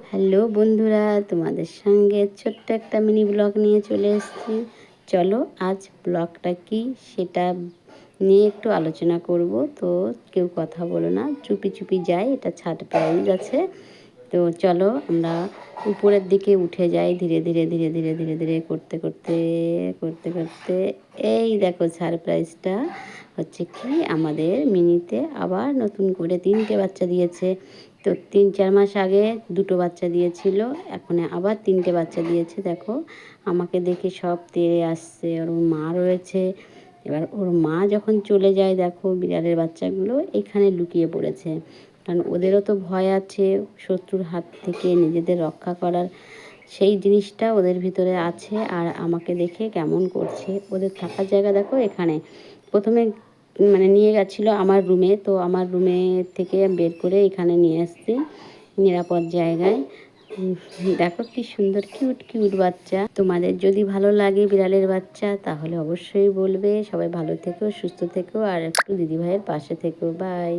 Hello বন্ধুরা, তোমাদের সঙ্গে ছোট্ট একটা মিনি ব্লগ নিয়ে চলে এসেছি। চলো আজ ব্লগটা কি সেটা নিয়ে একটু আলোচনা করব। তো কেউ কথা বলো না, চুপি চুপি যাই, এটা ছাদ প্রাইজ আছে। তো চলো আমরা উপরের দিকে উঠে যাই ধীরে ধীরে ধীরে ধীরে ধীরে ধীরে করতে করতে করতে করতে। এই দেখো সারপ্রাইজটা হচ্ছে কি, আমাদের মিনিতে আবার নতুন করে 3টে বাচ্চা দিয়েছে। তো 3-4 মাস আগে 2টো বাচ্চা দিয়েছিল, এখন আবার 3টে বাচ্চা দিয়েছে। দেখো আমাকে দেখে সব তেড়ে আসছে, ওর মা রয়েছে। এবার ওর মা যখন চলে যায়, দেখো বিড়ালের বাচ্চাগুলো এখানে লুকিয়ে পড়েছে, কারণ ওদেরও তো ভয় আছে শত্রুর হাত থেকে নিজেদের রক্ষা করার, সেই জিনিসটা ওদের ভিতরে আছে। আর আমাকে দেখে কেমন করছে, ওদের থাকার জায়গা দেখো এখানে। প্রথমে নিয়ে গেছিলো আমার রুমে, তো আমার রুমে থেকে বের করে এখানে নিয়ে আসছি নিরাপদ জায়গায়। দেখো কি সুন্দর কিউট কিউট বাচ্চা। তোমাদের যদি ভালো লাগে বিড়ালের বাচ্চা তাহলে অবশ্যই বলবে। সবাই ভালো থেকো, সুস্থ থেকো, আর একটু দিদিভাইয়ের পাশে থেকো। বাই।